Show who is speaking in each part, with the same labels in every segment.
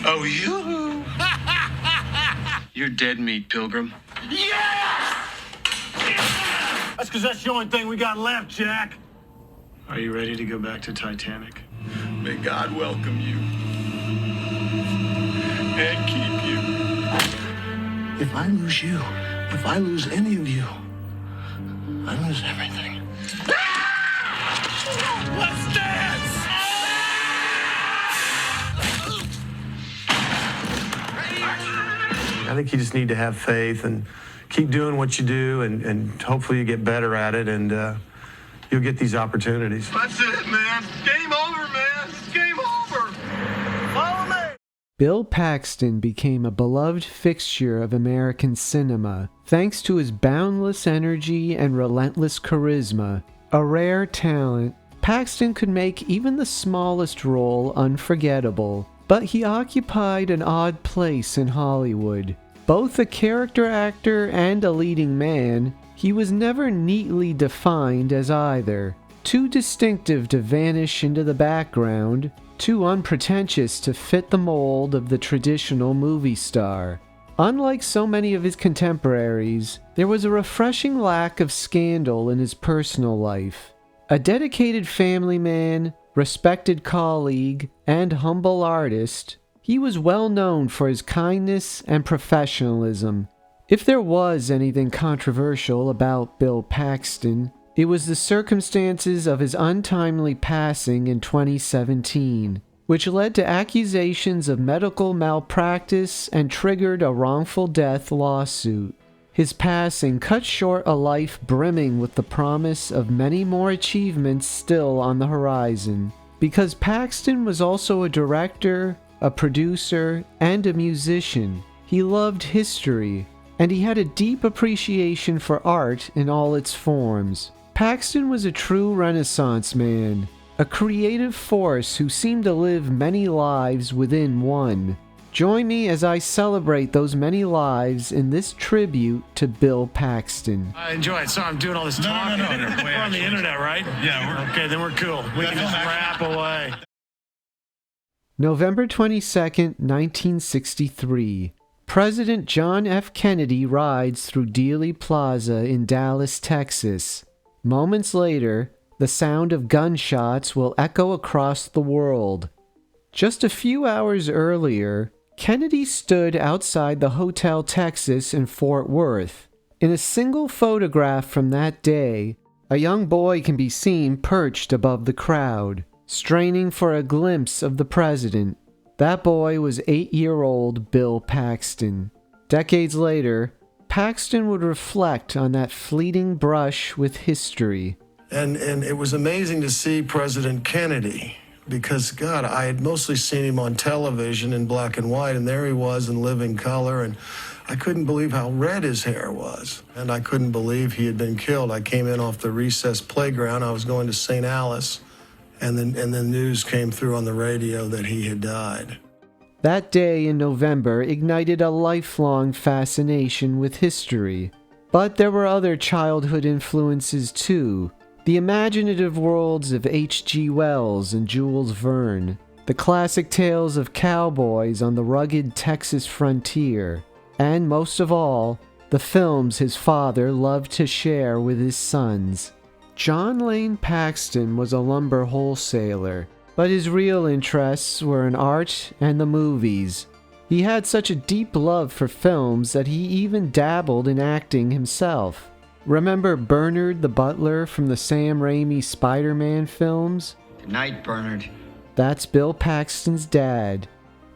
Speaker 1: Oh, you?
Speaker 2: You're dead meat, Pilgrim.
Speaker 1: Yes! That's because that's the only thing we got left, Jack.
Speaker 3: Are you ready to go back to Titanic?
Speaker 1: May God welcome you. And keep you. If I lose you, if I lose any of you, I lose everything. Let's dance!
Speaker 3: I think you just need to have faith and keep doing what you do, and hopefully you get better at it, and you'll get these opportunities.
Speaker 1: That's it, man. Game over, man. It's game over. Follow me.
Speaker 4: Bill Paxton became a beloved fixture of American cinema thanks to his boundless energy and relentless charisma. A rare talent, Paxton could make even the smallest role unforgettable, but he occupied an odd place in Hollywood. Both a character actor and a leading man, he was never neatly defined as either. Too distinctive to vanish into the background, too unpretentious to fit the mold of the traditional movie star. Unlike so many of his contemporaries, there was a refreshing lack of scandal in his personal life. A dedicated family man, respected colleague, and humble artist, he was well known for his kindness and professionalism. If there was anything controversial about Bill Paxton, it was the circumstances of his untimely passing in 2017, which led to accusations of medical malpractice and triggered a wrongful death lawsuit. His passing cut short a life brimming with the promise of many more achievements still on the horizon. Because Paxton was also a director, a producer, and a musician, he loved history, and he had a deep appreciation for art in all its forms. Paxton was a true Renaissance man, a creative force who seemed to live many lives within one. Join me as I celebrate those many lives in this tribute to Bill Paxton.
Speaker 3: I enjoy it. So I'm doing all this talking.
Speaker 1: No.
Speaker 3: We're on the internet, right?
Speaker 1: Yeah,
Speaker 3: okay, then we're cool. We can just rap away.
Speaker 4: November 22nd, 1963. President John F. Kennedy rides through Dealey Plaza in Dallas, Texas. Moments later, the sound of gunshots will echo across the world. Just a few hours earlier, Kennedy stood outside the Hotel Texas in Fort Worth. In a single photograph from that day, a young boy can be seen perched above the crowd, straining for a glimpse of the president. That boy was 8-year-old Bill Paxton. Decades later, Paxton would reflect on that fleeting brush with history.
Speaker 5: And it was amazing to see President Kennedy, because, God, I had mostly seen him on television in black and white, and there he was in living color, and I couldn't believe how red his hair was. And I couldn't believe he had been killed. I came in off the recess playground. I was going to St. Alice, and the news came through on the radio that he had died.
Speaker 4: That day in November ignited a lifelong fascination with history. But there were other childhood influences too. The imaginative worlds of H.G. Wells and Jules Verne, the classic tales of cowboys on the rugged Texas frontier, and most of all, the films his father loved to share with his sons. John Lane Paxton was a lumber wholesaler, but his real interests were in art and the movies. He had such a deep love for films that he even dabbled in acting himself. Remember Bernard the butler from the Sam Raimi Spider-Man films?
Speaker 2: Good night, Bernard.
Speaker 4: That's Bill Paxton's dad.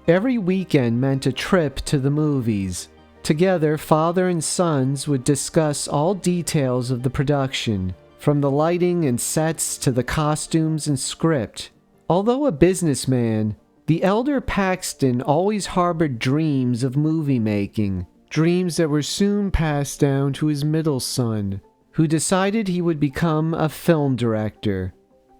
Speaker 4: Every weekend meant a trip to the movies. Together, father and sons would discuss all details of the production, from the lighting and sets to the costumes and script. Although a businessman, the elder Paxton always harbored dreams of movie making. Dreams that were soon passed down to his middle son, who decided he would become a film director.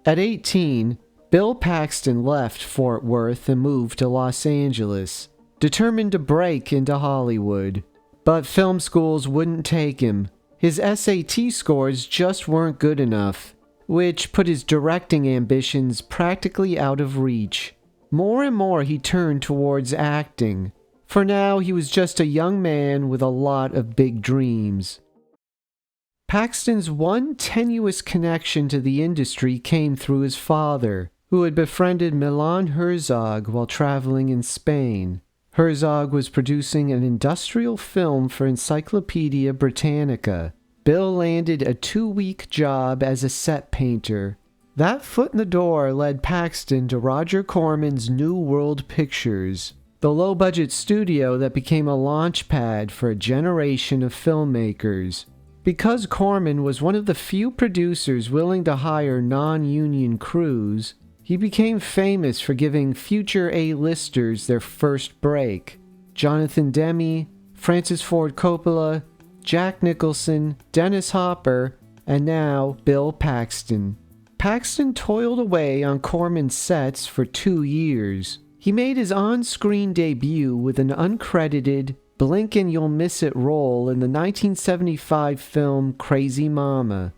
Speaker 4: At 18, Bill Paxton left Fort Worth and moved to Los Angeles, determined to break into Hollywood. But film schools wouldn't take him. His SAT scores just weren't good enough, which put his directing ambitions practically out of reach. More and more he turned towards acting. For now, he was just a young man with a lot of big dreams. Paxton's one tenuous connection to the industry came through his father, who had befriended Milan Herzog while traveling in Spain. Herzog was producing an industrial film for Encyclopedia Britannica. Bill landed a 2-week job as a set painter. That foot in the door led Paxton to Roger Corman's New World Pictures, the low-budget studio that became a launch pad for a generation of filmmakers. Because Corman was one of the few producers willing to hire non-union crews, he became famous for giving future A-listers their first break. Jonathan Demme, Francis Ford Coppola, Jack Nicholson, Dennis Hopper, and now Bill Paxton. Paxton toiled away on Corman's sets for 2 years. He made his on-screen debut with an uncredited, blink and you'll miss it role in the 1975 film Crazy Mama.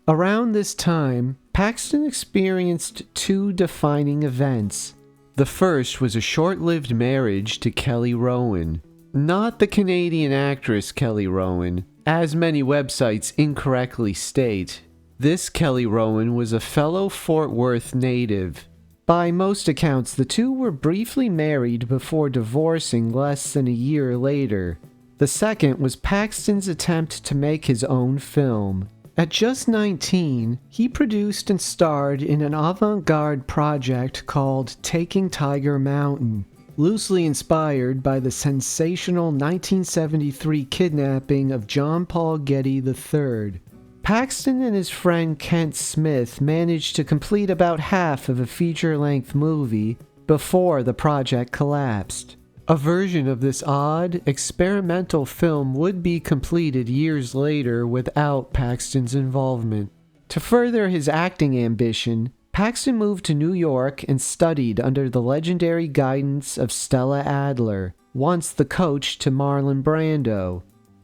Speaker 4: Around this time, Paxton experienced 2 defining events. The first was a short-lived marriage to Kelly Rowan. Not the Canadian actress Kelly Rowan, as many websites incorrectly state. This Kelly Rowan was a fellow Fort Worth native. By most accounts, the two were briefly married before divorcing less than a year later. The second was Paxton's attempt to make his own film. At just 19, he produced and starred in an avant-garde project called Taking Tiger Mountain, loosely inspired by the sensational 1973 kidnapping of John Paul Getty III. Paxton and his friend Kent Smith managed to complete about half of a feature-length movie before the project collapsed. A version of this odd, experimental film would be completed years later without Paxton's involvement. To further his acting ambition, Paxton moved to New York and studied under the legendary guidance of Stella Adler, once the coach to Marlon Brando.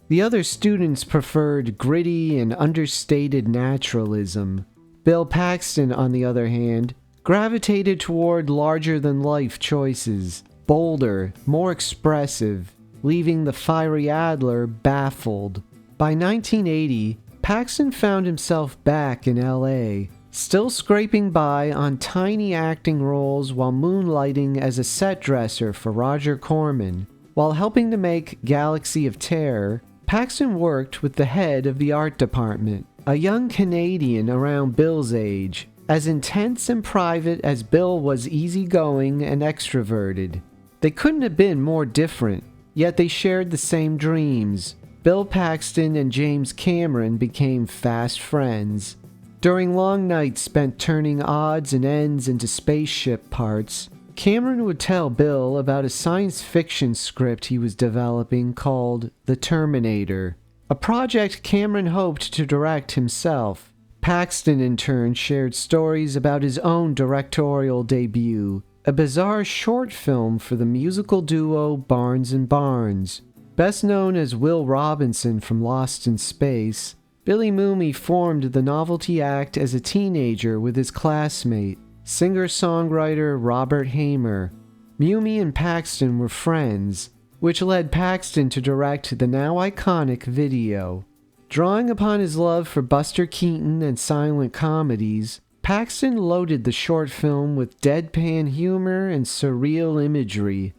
Speaker 4: The other students preferred gritty and understated naturalism. Bill Paxton, on the other hand, gravitated toward larger-than-life choices, bolder, more expressive, leaving the fiery Adler baffled. By 1980, Paxton found himself back in L.A., still scraping by on tiny acting roles while moonlighting as a set dresser for Roger Corman. While helping to make Galaxy of Terror, Paxton worked with the head of the art department, a young Canadian around Bill's age, as intense and private as Bill was easygoing and extroverted. They couldn't have been more different, yet they shared the same dreams. Bill Paxton and James Cameron became fast friends. During long nights spent turning odds and ends into spaceship parts, Cameron would tell Bill about a science fiction script he was developing called The Terminator, a project Cameron hoped to direct himself. Paxton, in turn, shared stories about his own directorial debut, a bizarre short film for the musical duo Barnes and Barnes. Best known as Will Robinson from Lost in Space, Billy Mumy formed the novelty act as a teenager with his classmate, singer-songwriter Robert Hamer. Mumy and Paxton were friends, which led Paxton to direct the now iconic video. Drawing upon his love for Buster Keaton and silent comedies, Paxton loaded the short film with deadpan humor and surreal imagery.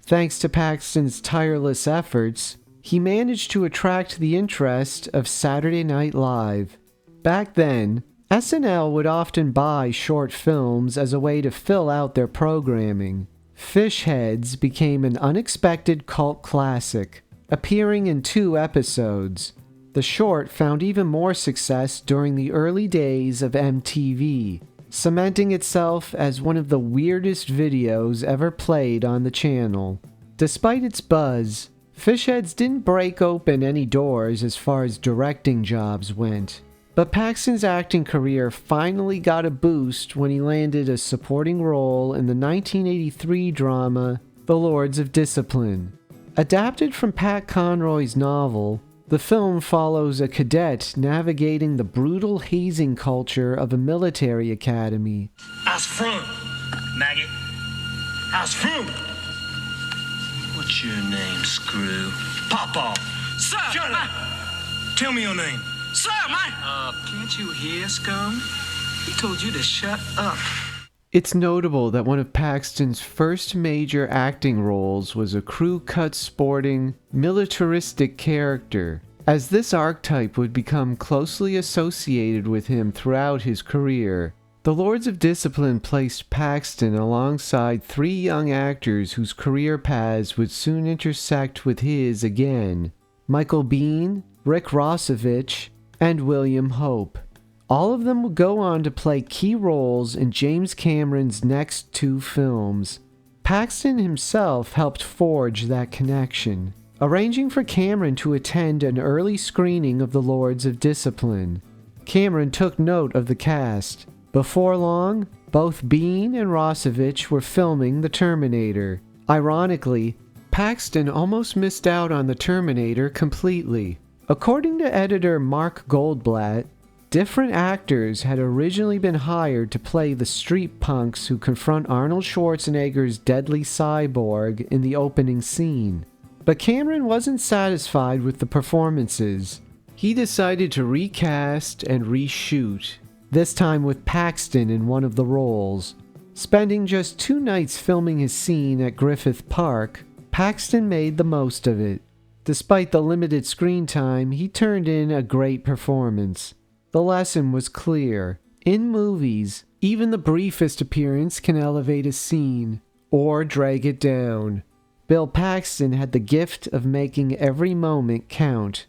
Speaker 4: Thanks to Paxton's tireless efforts, he managed to attract the interest of Saturday Night Live. Back then, SNL would often buy short films as a way to fill out their programming. Fish Heads became an unexpected cult classic, appearing in 2 episodes. The short found even more success during the early days of MTV, cementing itself as one of the weirdest videos ever played on the channel. Despite its buzz, Fish Heads didn't break open any doors as far as directing jobs went. But Paxton's acting career finally got a boost when he landed a supporting role in the 1983 drama The Lords of Discipline. Adapted from Pat Conroy's novel, the film follows a cadet navigating the brutal hazing culture of a military academy.
Speaker 6: Eyes front, maggot.
Speaker 1: How's food?
Speaker 2: What's your name, Screw?
Speaker 1: Papa.
Speaker 6: Sir!
Speaker 1: Shut up. Tell me your name.
Speaker 6: Sir, man!
Speaker 2: Can't you hear, Scum? He told you to shut up.
Speaker 4: It's notable that one of Paxton's first major acting roles was a crew-cut sporting, militaristic character, as this archetype would become closely associated with him throughout his career. The Lords of Discipline placed Paxton alongside three young actors whose career paths would soon intersect with his again: Michael Biehn, Rick Rossovich, and William Hope. All of them would go on to play key roles in James Cameron's next two films. Paxton himself helped forge that connection, arranging for Cameron to attend an early screening of The Lords of Discipline. Cameron took note of the cast. Before long, both Biehn and Rossovich were filming The Terminator. Ironically, Paxton almost missed out on The Terminator completely. According to editor Mark Goldblatt, different actors had originally been hired to play the street punks who confront Arnold Schwarzenegger's deadly cyborg in the opening scene. But Cameron wasn't satisfied with the performances. He decided to recast and reshoot, this time with Paxton in one of the roles. Spending just 2 nights filming his scene at Griffith Park, Paxton made the most of it. Despite the limited screen time, he turned in a great performance. The lesson was clear. In movies, even the briefest appearance can elevate a scene, or drag it down. Bill Paxton had the gift of making every moment count.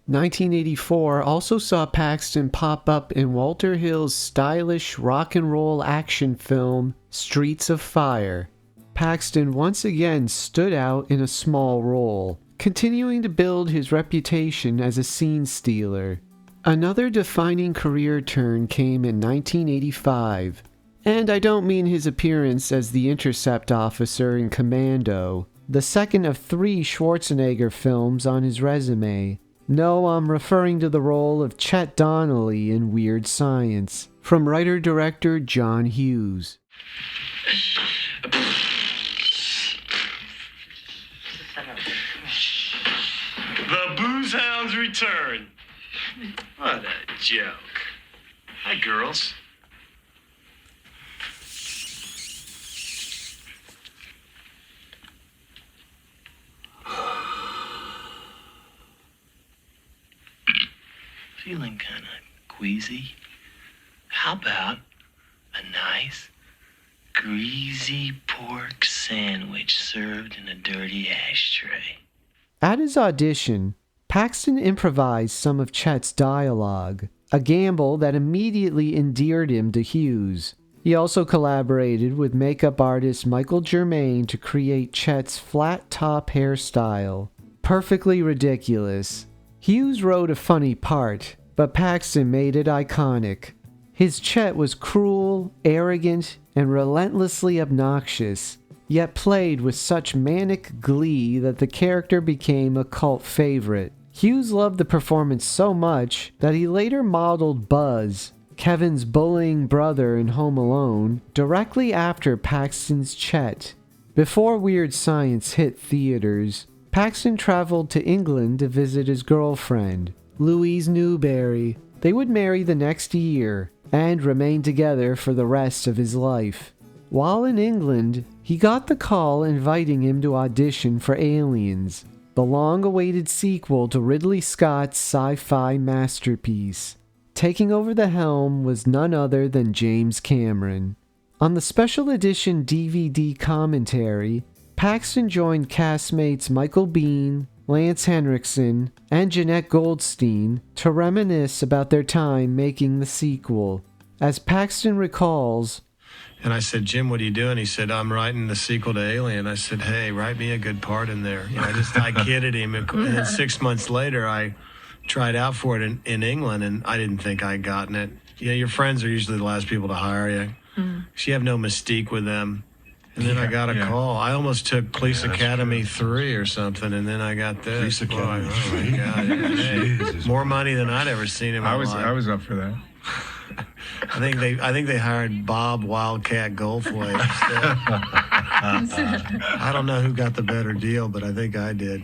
Speaker 4: 1984 also saw Paxton pop up in Walter Hill's stylish rock and roll action film, Streets of Fire. Paxton once again stood out in a small role, continuing to build his reputation as a scene stealer. Another defining career turn came in 1985, and I don't mean his appearance as the intercept officer in Commando, the second of 3 Schwarzenegger films on his resume. No, I'm referring to the role of Chet Donnelly in Weird Science, from writer-director John Hughes.
Speaker 1: The Booze Hounds return. What a joke. Hi, girls.
Speaker 2: Feeling kind of queasy. How about a nice, greasy pork sandwich served in a dirty ashtray?
Speaker 4: At his audition, Paxton improvised some of Chet's dialogue, a gamble that immediately endeared him to Hughes. He also collaborated with makeup artist Michael Germain to create Chet's flat-top hairstyle. Perfectly ridiculous. Hughes wrote a funny part, but Paxton made it iconic. His Chet was cruel, arrogant, and relentlessly obnoxious, yet played with such manic glee that the character became a cult favorite. Hughes loved the performance so much that he later modeled Buzz, Kevin's bullying brother in Home Alone, directly after Paxton's Chet. Before Weird Science hit theaters, Paxton traveled to England to visit his girlfriend, Louise Newbury. They would marry the next year and remain together for the rest of his life. While in England, he got the call inviting him to audition for Aliens, the long-awaited sequel to Ridley Scott's sci-fi masterpiece. Taking over the helm was none other than James Cameron. On the special edition DVD commentary, Paxton joined castmates Michael Biehn, Lance Henriksen, and Jeanette Goldstein to reminisce about their time making the sequel. As Paxton recalls,
Speaker 3: And I said, Jim, what are you doing? He said, I'm writing the sequel to Alien. I said, hey, write me a good part in there. I kidded him. And then 6 months later, I tried out for it in England, and I didn't think I'd gotten it. Your friends are usually the last people to hire you. So you have no mystique with them. And then I got a call. I almost took Police Academy 3 or something, and then I got this.
Speaker 7: Police Academy 3.
Speaker 3: Oh, my God. Hey, more money than I'd ever seen in my life.
Speaker 7: I was up for that.
Speaker 3: I think they hired Bob Wildcat Goldthwait instead. I don't know who got the better deal, but I think I did.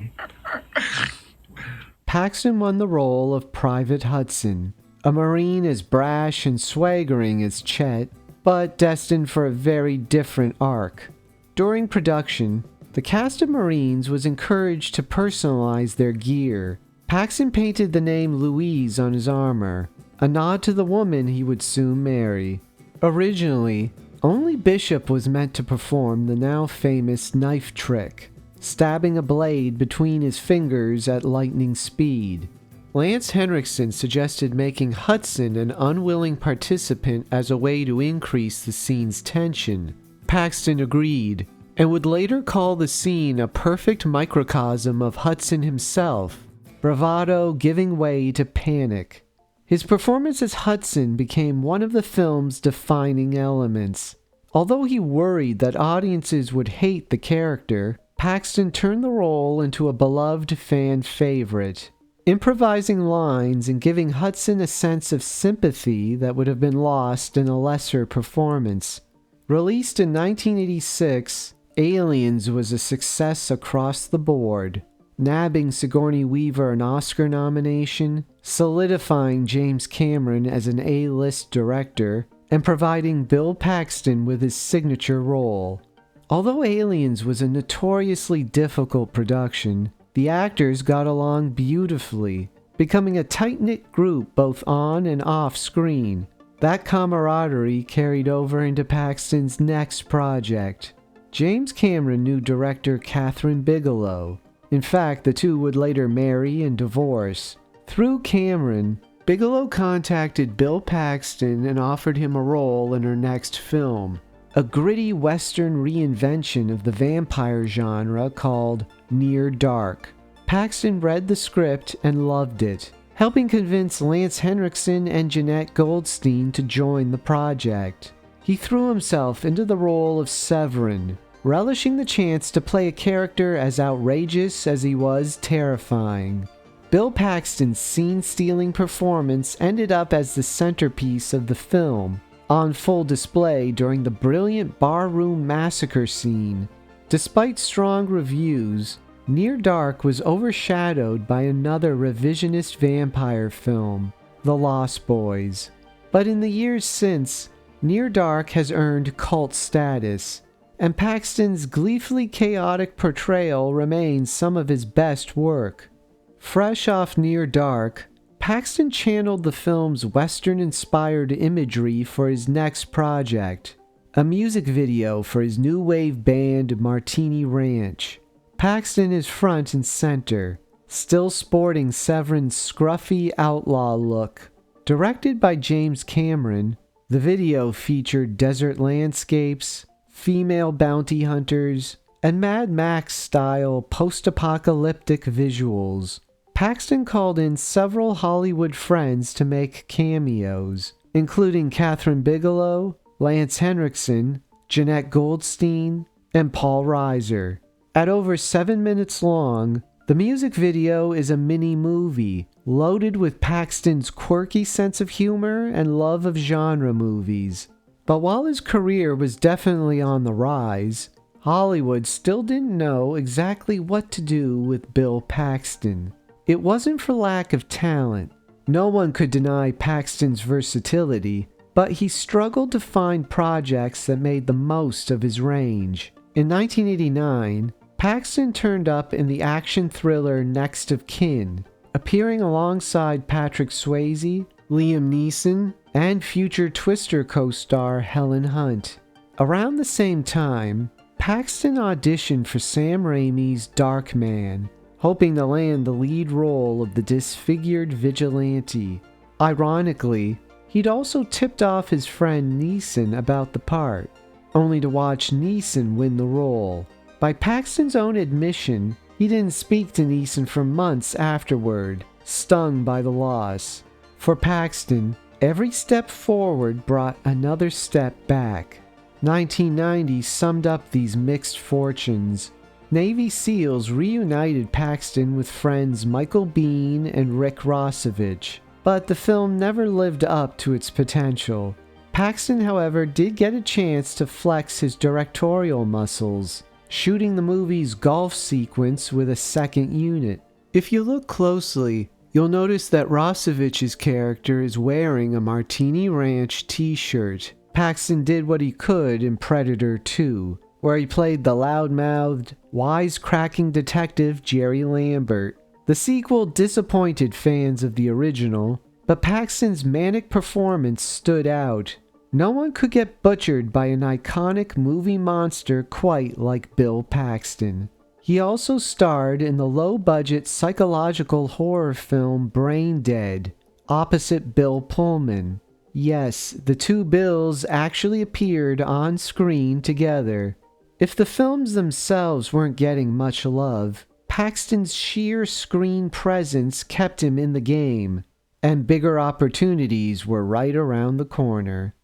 Speaker 4: Paxton won the role of Private Hudson, a Marine as brash and swaggering as Chet, but destined for a very different arc. During production, the cast of Marines was encouraged to personalize their gear. Paxton painted the name Louise on his armor, a nod to the woman he would soon marry. Originally, only Bishop was meant to perform the now famous knife trick, stabbing a blade between his fingers at lightning speed. Lance Henriksen suggested making Hudson an unwilling participant as a way to increase the scene's tension. Paxton agreed, and would later call the scene a perfect microcosm of Hudson himself, bravado giving way to panic. His performance as Hudson became one of the film's defining elements. Although he worried that audiences would hate the character, Paxton turned the role into a beloved fan favorite, improvising lines and giving Hudson a sense of sympathy that would have been lost in a lesser performance. Released in 1986, Aliens was a success across the board, nabbing Sigourney Weaver an Oscar nomination, solidifying James Cameron as an A-list director, and providing Bill Paxton with his signature role. Although Aliens was a notoriously difficult production, the actors got along beautifully, becoming a tight-knit group both on and off screen. That camaraderie carried over into Paxton's next project. James Cameron knew director Kathryn Bigelow. In fact, the two would later marry and divorce. Through Cameron, Bigelow contacted Bill Paxton and offered him a role in her next film, a gritty Western reinvention of the vampire genre called Near Dark. Paxton read the script and loved it, helping convince Lance Henriksen and Jeanette Goldstein to join the project. He threw himself into the role of Severin, relishing the chance to play a character as outrageous as he was terrifying. Bill Paxton's scene-stealing performance ended up as the centerpiece of the film, on full display during the brilliant barroom massacre scene. Despite strong reviews, Near Dark was overshadowed by another revisionist vampire film, The Lost Boys. But in the years since, Near Dark has earned cult status, and Paxton's gleefully chaotic portrayal remains some of his best work. Fresh off Near Dark, Paxton channeled the film's Western-inspired imagery for his next project, a music video for his new wave band Martini Ranch. Paxton is front and center, still sporting Severin's scruffy outlaw look. Directed by James Cameron, the video featured desert landscapes, female bounty hunters, and Mad Max-style post-apocalyptic visuals. Paxton called in several Hollywood friends to make cameos, including Kathryn Bigelow, Lance Henriksen, Jeanette Goldstein, and Paul Reiser. At over 7 minutes long, the music video is a mini-movie, loaded with Paxton's quirky sense of humor and love of genre movies. But while his career was definitely on the rise, Hollywood still didn't know exactly what to do with Bill Paxton. It wasn't for lack of talent. No one could deny Paxton's versatility, but he struggled to find projects that made the most of his range. In 1989, Paxton turned up in the action thriller Next of Kin, appearing alongside Patrick Swayze, Liam Neeson, and future Twister co-star Helen Hunt. Around the same time, Paxton auditioned for Sam Raimi's Darkman, hoping to land the lead role of the disfigured vigilante. Ironically, he'd also tipped off his friend Neeson about the part, only to watch Neeson win the role. By Paxton's own admission, he didn't speak to Neeson for months afterward, stung by the loss. For Paxton, every step forward brought another step back. 1990 summed up these mixed fortunes. Navy SEALs reunited Paxton with friends Michael Biehn and Rick Rossovich, but the film never lived up to its potential. Paxton, however, did get a chance to flex his directorial muscles, shooting the movie's golf sequence with a second unit. If you look closely, you'll notice that Rossovich's character is wearing a Martini Ranch t-shirt. Paxton did what he could in Predator 2, where he played the loud-mouthed, wisecracking detective Jerry Lambert. The sequel disappointed fans of the original, but Paxton's manic performance stood out. No one could get butchered by an iconic movie monster quite like Bill Paxton. He also starred in the low-budget psychological horror film Brain Dead, opposite Bill Pullman. Yes, the two Bills actually appeared on screen together. If the films themselves weren't getting much love, Paxton's sheer screen presence kept him in the game, and bigger opportunities were right around the corner.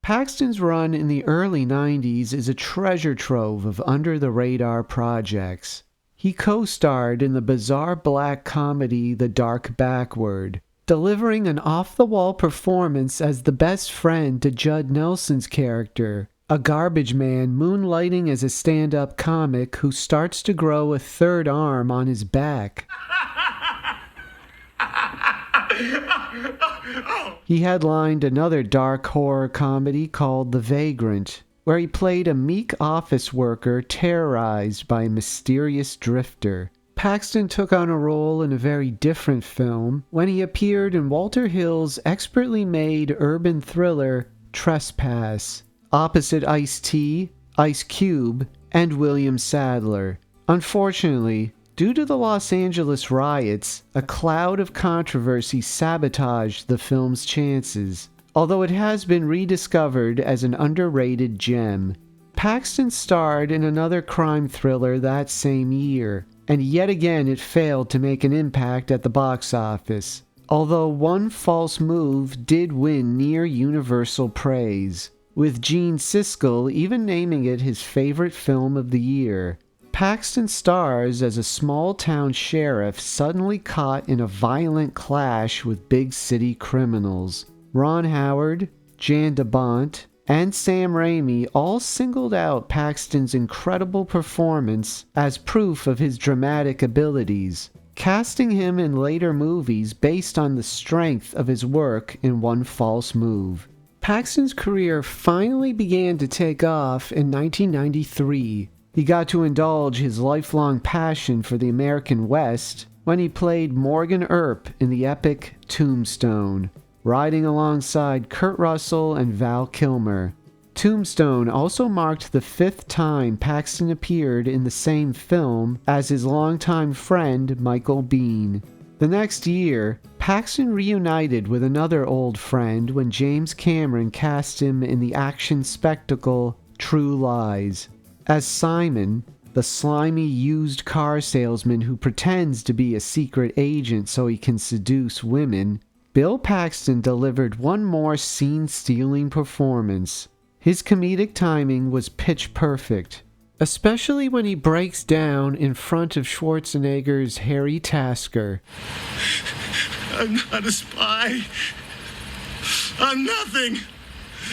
Speaker 4: Paxton's run in the early 90s is a treasure trove of under-the-radar projects. He co-starred in the bizarre black comedy The Dark Backward, delivering an off-the-wall performance as the best friend to Judd Nelson's character, a garbage man moonlighting as a stand-up comic who starts to grow a third arm on his back. He headlined another dark horror comedy called The Vagrant, where he played a meek office worker terrorized by a mysterious drifter. Paxton took on a role in a very different film when he appeared in Walter Hill's expertly made urban thriller Trespass, opposite Ice-T, Ice Cube, and William Sadler. Unfortunately, due to the Los Angeles riots, a cloud of controversy sabotaged the film's chances, although it has been rediscovered as an underrated gem. Paxton starred in another crime thriller that same year, and yet again it failed to make an impact at the box office, although One False Move did win near universal praise, with Gene Siskel even naming it his favorite film of the year. Paxton stars as a small-town sheriff suddenly caught in a violent clash with big city criminals. Ron Howard, Jan de Bont, and Sam Raimi all singled out Paxton's incredible performance as proof of his dramatic abilities, casting him in later movies based on the strength of his work in One False Move. Paxton's career finally began to take off in 1993. He got to indulge his lifelong passion for the American West when he played Morgan Earp in the epic Tombstone, riding alongside Kurt Russell and Val Kilmer. Tombstone also marked the 5th time Paxton appeared in the same film as his longtime friend Michael Biehn. The next year, Paxton reunited with another old friend when James Cameron cast him in the action spectacle True Lies. As Simon, the slimy used car salesman who pretends to be a secret agent so he can seduce women, Bill Paxton delivered one more scene-stealing performance. His comedic timing was pitch perfect, especially when he breaks down in front of Schwarzenegger's Harry Tasker.
Speaker 1: I'm not a spy. I'm nothing.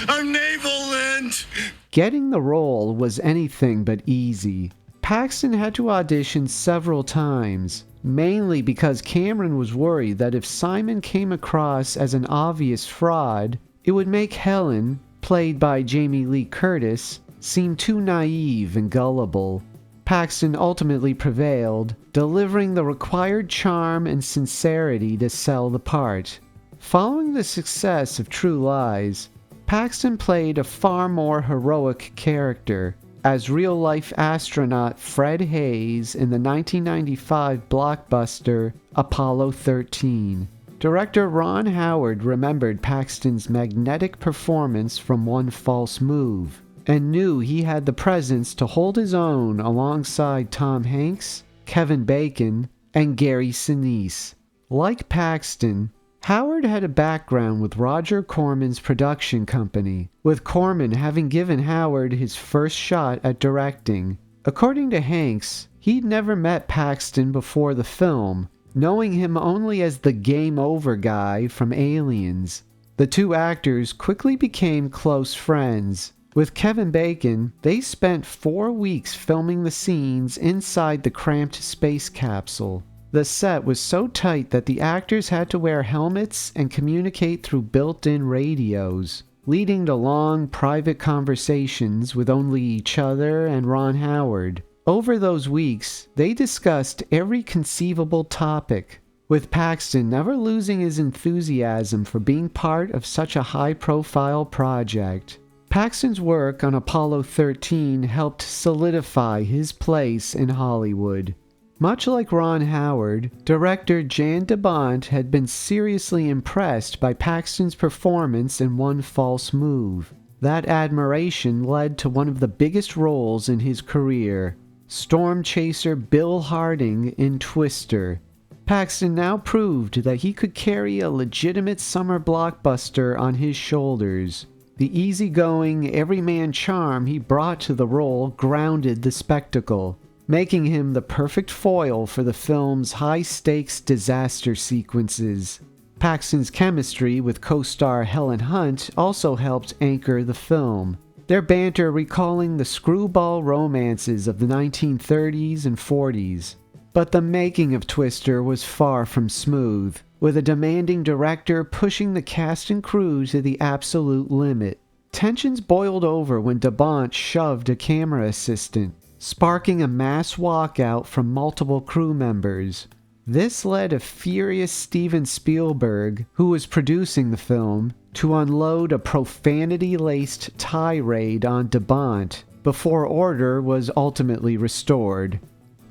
Speaker 1: I'm naval lint.
Speaker 4: Getting the role was anything but easy. Paxton had to audition several times, mainly because Cameron was worried that if Simon came across as an obvious fraud, it would make Helen, played by Jamie Lee Curtis, seem too naive and gullible. Paxton ultimately prevailed, delivering the required charm and sincerity to sell the part. Following the success of True Lies, Paxton played a far more heroic character as real-life astronaut Fred Hayes in the 1995 blockbuster Apollo 13. Director Ron Howard remembered Paxton's magnetic performance from One False Move and knew he had the presence to hold his own alongside Tom Hanks, Kevin Bacon, and Gary Sinise. Like Paxton, Howard had a background with Roger Corman's production company, with Corman having given Howard his first shot at directing. According to Hanks, he'd never met Paxton before the film, knowing him only as the game over guy from Aliens. The The two actors quickly became close friends. With Kevin Bacon, they spent 4 weeks filming the scenes inside the cramped space capsule. The set was so tight that the actors had to wear helmets and communicate through built-in radios, leading to long, private conversations with only each other and Ron Howard. Over those weeks, they discussed every conceivable topic, with Paxton never losing his enthusiasm for being part of such a high-profile project. Paxton's work on Apollo 13 helped solidify his place in Hollywood. Much like Ron Howard, director Jan de Bont had been seriously impressed by Paxton's performance in One False Move. That admiration led to one of the biggest roles in his career, storm chaser Bill Harding in Twister. Paxton now proved that he could carry a legitimate summer blockbuster on his shoulders. The easygoing, everyman charm he brought to the role grounded the spectacle, making him the perfect foil for the film's high-stakes disaster sequences. Paxton's chemistry with co-star Helen Hunt also helped anchor the film, their banter recalling the screwball romances of the 1930s and 40s. But the making of Twister was far from smooth, with a demanding director pushing the cast and crew to the absolute limit. Tensions boiled over when de Bont shoved a camera assistant, sparking a mass walkout from multiple crew members. This led a furious Steven Spielberg, who was producing the film, to unload a profanity-laced tirade on de Bont before order was ultimately restored.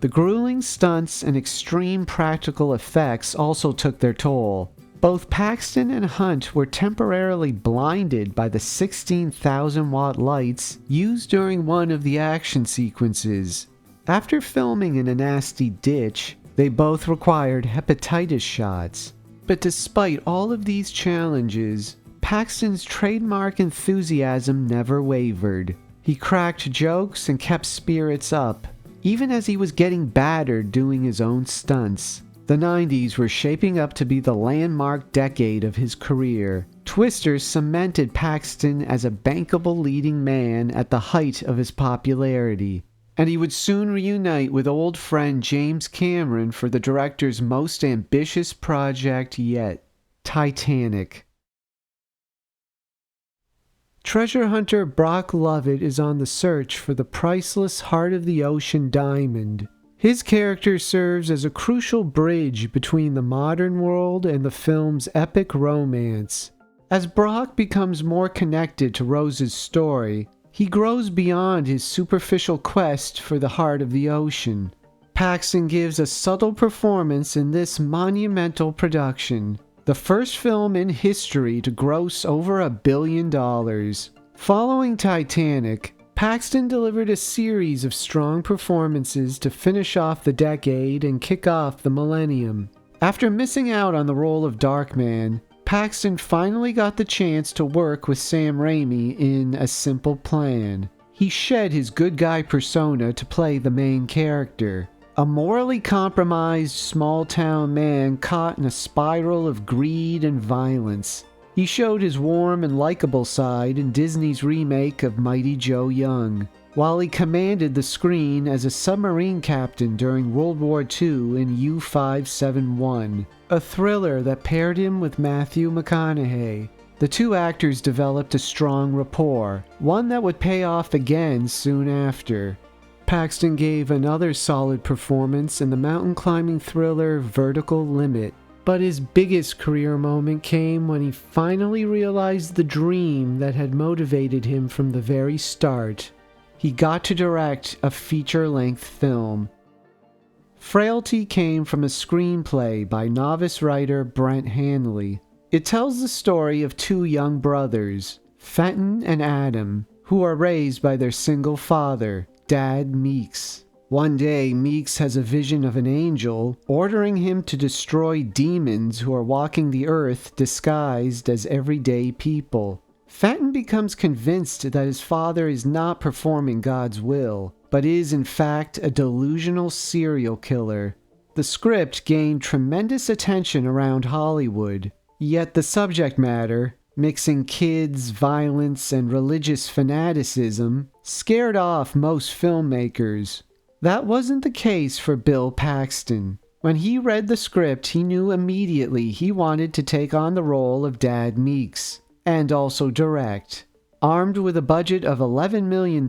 Speaker 4: The grueling stunts and extreme practical effects also took their toll. Both Paxton and Hunt were temporarily blinded by the 16,000-watt lights used during one of the action sequences. After filming in a nasty ditch, they both required hepatitis shots. But despite all of these challenges, Paxton's trademark enthusiasm never wavered. He cracked jokes and kept spirits up, even as he was getting battered doing his own stunts. The 90s were shaping up to be the landmark decade of his career. Twister cemented Paxton as a bankable leading man at the height of his popularity, and he would soon reunite with old friend James Cameron for the director's most ambitious project yet, Titanic. Treasure hunter Brock Lovett is on the search for the priceless heart-of-the-ocean diamond. His character serves as a crucial bridge between the modern world and the film's epic romance. As Brock becomes more connected to Rose's story, he grows beyond his superficial quest for the heart of the ocean. Paxton gives a subtle performance in this monumental production, the first film in history to gross over $1 billion. Following Titanic, Paxton delivered a series of strong performances to finish off the decade and kick off the millennium. After missing out on the role of Darkman, Paxton finally got the chance to work with Sam Raimi in A Simple Plan. He shed his good guy persona to play the main character, a morally compromised small-town man caught in a spiral of greed and violence. He showed his warm and likable side in Disney's remake of Mighty Joe Young, while he commanded the screen as a submarine captain during World War II in U-571, a thriller that paired him with Matthew McConaughey. The two actors developed a strong rapport, one that would pay off again soon after. Paxton gave another solid performance in the mountain climbing thriller Vertical Limit, but his biggest career moment came when he finally realized the dream that had motivated him from the very start. He got to direct a feature-length film. Frailty came from a screenplay by novice writer Brent Hanley. It tells the story of two young brothers, Fenton and Adam, who are raised by their single father, Dad Meeks. One day, Meeks has a vision of an angel ordering him to destroy demons who are walking the earth disguised as everyday people. Fenton becomes convinced that his father is not performing God's will, but is in fact a delusional serial killer. The script gained tremendous attention around Hollywood, yet the subject matter, mixing kids, violence, and religious fanaticism, scared off most filmmakers. That wasn't the case for Bill Paxton. When he read the script, he knew immediately he wanted to take on the role of Dad Meeks, and also direct. Armed with a budget of $11 million,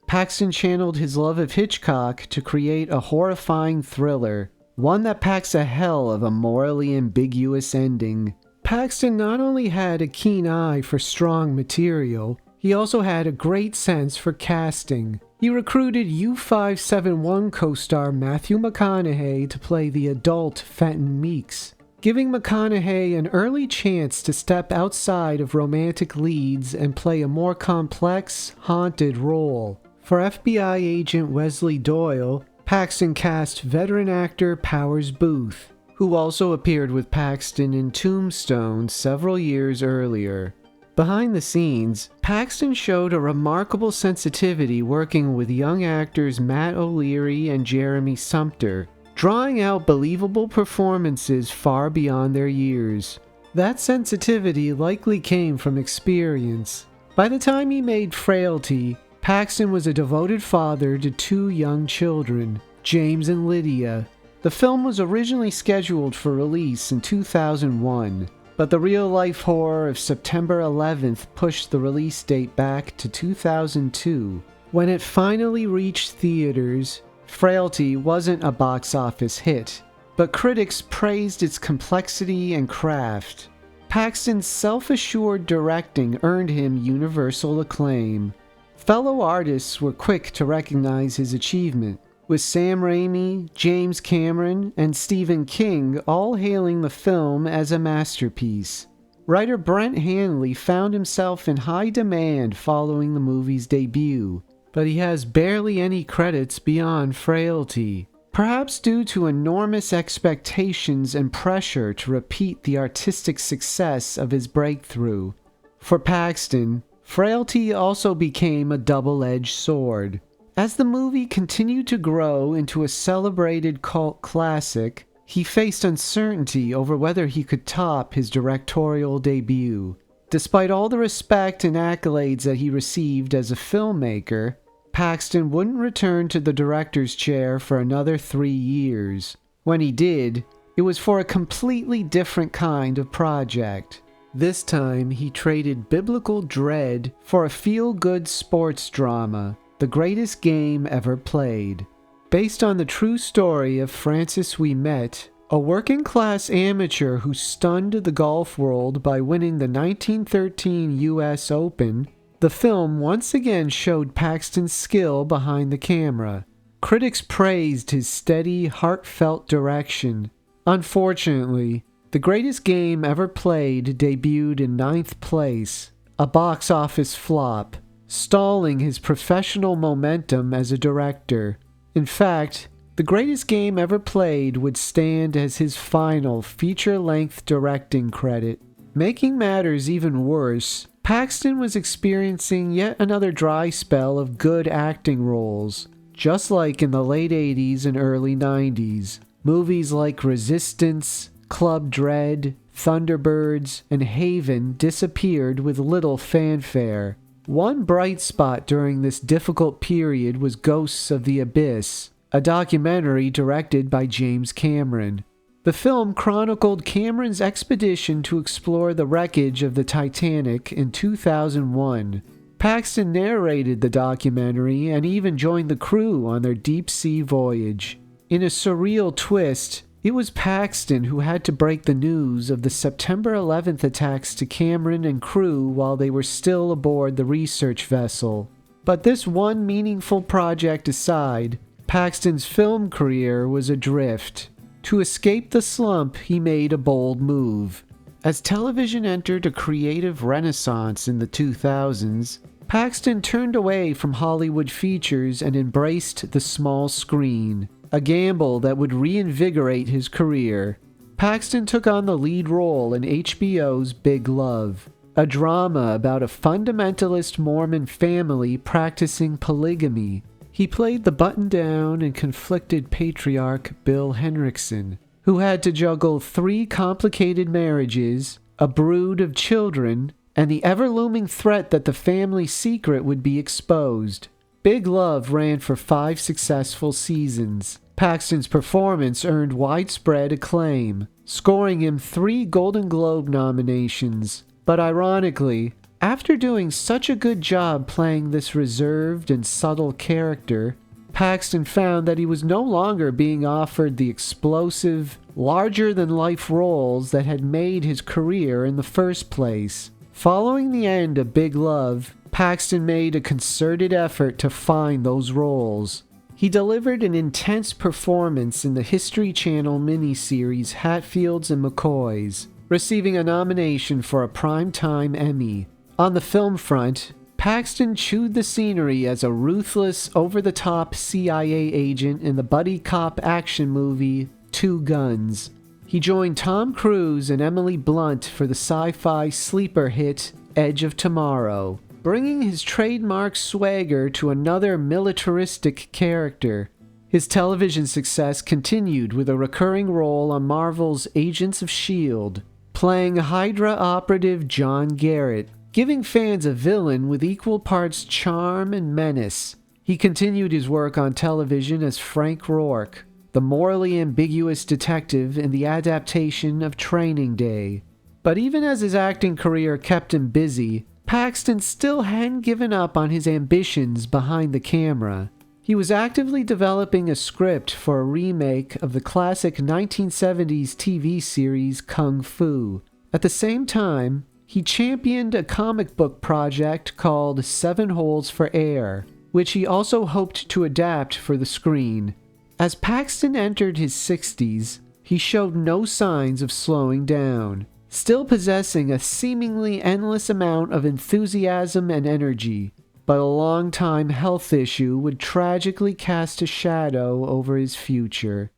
Speaker 4: Paxton channeled his love of Hitchcock to create a horrifying thriller, one that packs a hell of a morally ambiguous ending. Paxton not only had a keen eye for strong material, he also had a great sense for casting. He recruited U571 co-star Matthew McConaughey to play the adult Fenton Meeks, giving McConaughey an early chance to step outside of romantic leads and play a more complex, haunted role. For FBI agent Wesley Doyle, Paxton cast veteran actor Powers Booth, who also appeared with Paxton in Tombstone several years earlier. Behind the scenes, Paxton showed a remarkable sensitivity working with young actors Matt O'Leary and Jeremy Sumpter, drawing out believable performances far beyond their years. That sensitivity likely came from experience. By the time he made Frailty, Paxton was a devoted father to 2 young children, James and Lydia. The film was originally scheduled for release in 2001, but the real-life horror of September 11th pushed the release date back to 2002. When it finally reached theaters, Frailty wasn't a box office hit, but critics praised its complexity and craft. Paxton's self-assured directing earned him universal acclaim. Fellow artists were quick to recognize his achievement, with Sam Raimi, James Cameron, and Stephen King all hailing the film as a masterpiece. Writer Brent Hanley found himself in high demand following the movie's debut, but he has barely any credits beyond Frailty, perhaps due to enormous expectations and pressure to repeat the artistic success of his breakthrough. For Paxton, Frailty also became a double-edged sword. As the movie continued to grow into a celebrated cult classic, he faced uncertainty over whether he could top his directorial debut. Despite all the respect and accolades that he received as a filmmaker, Paxton wouldn't return to the director's chair for another 3 years. When he did, it was for a completely different kind of project. This time, he traded biblical dread for a feel-good sports drama, The Greatest Game Ever Played. Based on the true story of Francis Ouimet, a working-class amateur who stunned the golf world by winning the 1913 U.S. Open, the film once again showed Paxton's skill behind the camera. Critics praised his steady, heartfelt direction. Unfortunately, The Greatest Game Ever Played debuted in 9th place, a box office flop, stalling his professional momentum as a director. In fact, The Greatest Game Ever Played would stand as his final feature-length directing credit. Making matters even worse, Paxton was experiencing yet another dry spell of good acting roles. Just like in the late 80s and early 90s, movies like Resistance, Club Dread, Thunderbirds, and Haven disappeared with little fanfare. One bright spot during this difficult period was Ghosts of the Abyss, a documentary directed by James Cameron. The film chronicled Cameron's expedition to explore the wreckage of the Titanic in 2001. Paxton narrated the documentary and even joined the crew on their deep-sea voyage. In a surreal twist, it was Paxton who had to break the news of the September 11th attacks to Cameron and crew while they were still aboard the research vessel. But this one meaningful project aside, Paxton's film career was adrift. To escape the slump, he made a bold move. As television entered a creative renaissance in the 2000s, Paxton turned away from Hollywood features and embraced the small screen, a gamble that would reinvigorate his career. Paxton took on the lead role in HBO's Big Love, a drama about a fundamentalist Mormon family practicing polygamy. He played the buttoned-down and conflicted patriarch Bill Henriksen, who had to juggle 3 complicated marriages, a brood of children, and the ever-looming threat that the family secret would be exposed. Big Love ran for 5 successful seasons. Paxton's performance earned widespread acclaim, scoring him 3 Golden Globe nominations. But ironically, after doing such a good job playing this reserved and subtle character, Paxton found that he was no longer being offered the explosive, larger-than-life roles that had made his career in the first place. Following the end of Big Love, Paxton made a concerted effort to find those roles. He delivered an intense performance in the History Channel miniseries Hatfields and McCoys, receiving a nomination for a Primetime Emmy. On the film front, Paxton chewed the scenery as a ruthless, over-the-top CIA agent in the buddy cop action movie Two Guns. He joined Tom Cruise and Emily Blunt for the sci-fi sleeper hit Edge of Tomorrow, bringing his trademark swagger to another militaristic character. His television success continued with a recurring role on Marvel's Agents of S.H.I.E.L.D., playing Hydra operative John Garrett, giving fans a villain with equal parts charm and menace. He continued his work on television as Frank Rourke, the morally ambiguous detective in the adaptation of Training Day. But even as his acting career kept him busy, Paxton still hadn't given up on his ambitions behind the camera. He was actively developing a script for a remake of the classic 1970s TV series Kung Fu. At the same time, he championed a comic book project called 7 Holes for Air, which he also hoped to adapt for the screen. As Paxton entered his 60s, he showed no signs of slowing down, still possessing a seemingly endless amount of enthusiasm and energy. But a long-time health issue would tragically cast a shadow over his future.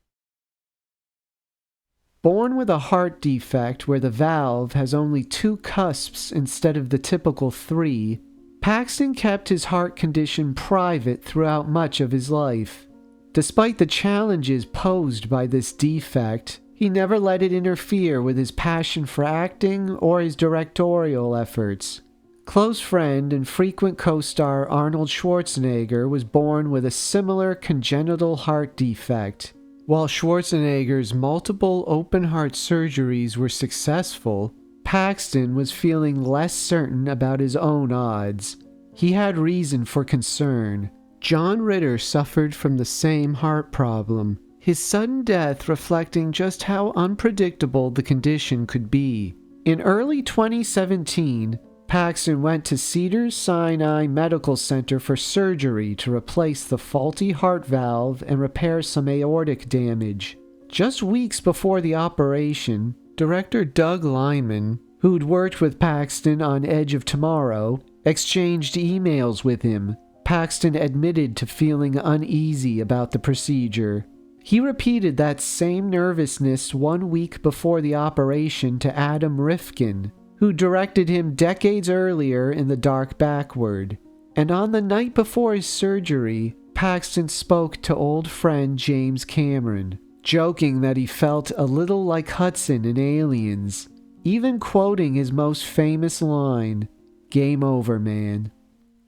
Speaker 4: Born with a heart defect where the valve has only 2 cusps instead of the typical 3, Paxton kept his heart condition private throughout much of his life. Despite the challenges posed by this defect, he never let it interfere with his passion for acting or his directorial efforts. Close friend and frequent co-star Arnold Schwarzenegger was born with a similar congenital heart defect. While Schwarzenegger's multiple open-heart surgeries were successful, Paxton was feeling less certain about his own odds. He had reason for concern. John Ritter suffered from the same heart problem, his sudden death reflecting just how unpredictable the condition could be. In early 2017, Paxton went to Cedars-Sinai Medical Center for surgery to replace the faulty heart valve and repair some aortic damage. Just weeks before the operation, director Doug Liman, who'd worked with Paxton on Edge of Tomorrow, exchanged emails with him. Paxton admitted to feeling uneasy about the procedure. He repeated that same nervousness 1 week before the operation to Adam Rifkin, who directed him decades earlier in The Dark Backward. And on the night before his surgery, Paxton spoke to old friend James Cameron, joking that he felt a little like Hudson in Aliens, even quoting his most famous line, "Game over, man."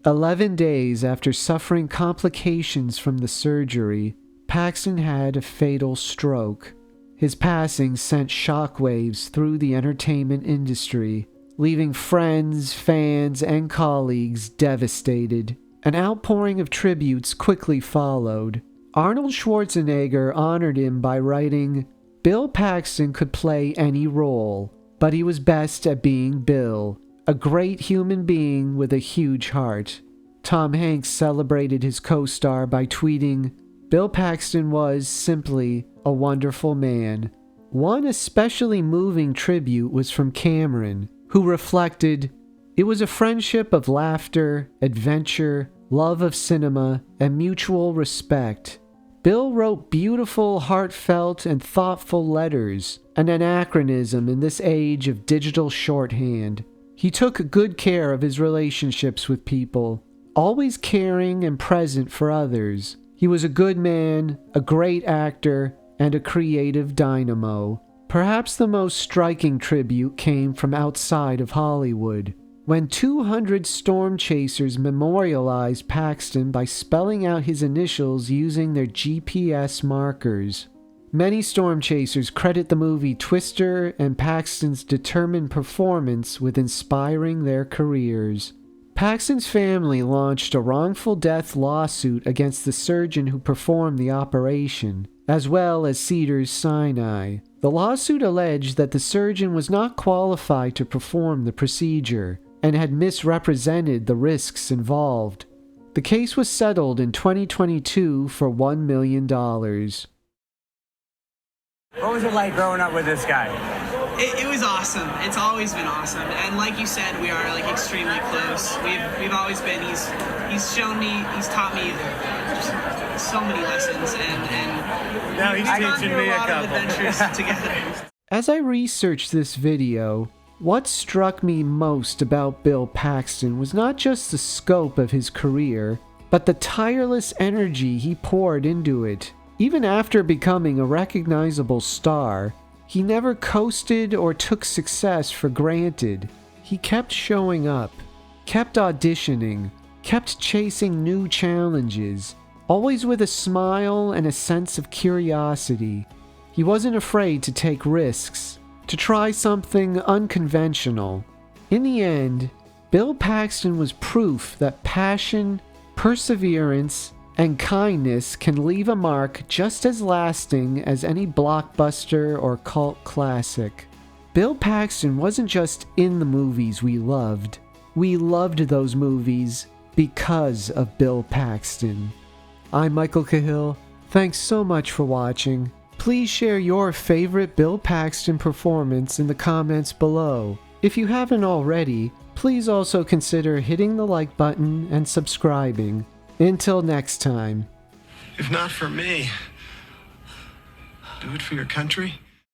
Speaker 4: 11 days after suffering complications from the surgery, Paxton had a fatal stroke. His passing sent shockwaves through the entertainment industry, leaving friends, fans, and colleagues devastated. An outpouring of tributes quickly followed. Arnold Schwarzenegger honored him by writing, "Bill Paxton could play any role, but he was best at being Bill, a great human being with a huge heart." Tom Hanks celebrated his co-star by tweeting, "Bill Paxton was, simply, a wonderful man." One especially moving tribute was from Cameron, who reflected, "It was a friendship of laughter, adventure, love of cinema, and mutual respect. Bill wrote beautiful, heartfelt, and thoughtful letters, an anachronism in this age of digital shorthand. He took good care of his relationships with people, always caring and present for others. He was a good man, a great actor, and a creative dynamo." Perhaps the most striking tribute came from outside of Hollywood, when 200 storm chasers memorialized Paxton by spelling out his initials using their GPS markers. Many storm chasers credit the movie Twister and Paxton's determined performance with inspiring their careers. Paxton's family launched a wrongful death lawsuit against the surgeon who performed the operation, as well as Cedars-Sinai. The lawsuit alleged that the surgeon was not qualified to perform the procedure and had misrepresented the risks involved. The case was settled in 2022 for $1 million.
Speaker 6: What was it like growing up with this guy?
Speaker 7: It was awesome. It's always been awesome. And like you said, we are like extremely close. We've always been, he's shown me, he's taught me just so many lessons, and
Speaker 6: Now he's teaching me a couple.
Speaker 7: Adventures together.
Speaker 4: As I researched this video, what struck me most about Bill Paxton was not just the scope of his career, but the tireless energy he poured into it. Even after becoming a recognizable star, he never coasted or took success for granted. He kept showing up, kept auditioning, kept chasing new challenges, always with a smile and a sense of curiosity. He wasn't afraid to take risks, to try something unconventional. In the end, Bill Paxton was proof that passion, perseverance, and kindness can leave a mark just as lasting as any blockbuster or cult classic. Bill Paxton wasn't just in the movies we loved those movies because of Bill Paxton. I'm Michael Cahill. Thanks so much for watching. Please share your favorite Bill Paxton performance in the comments below. If you haven't already, please also consider hitting the like button and subscribing. Until next time.
Speaker 3: If not for me, do it for your country.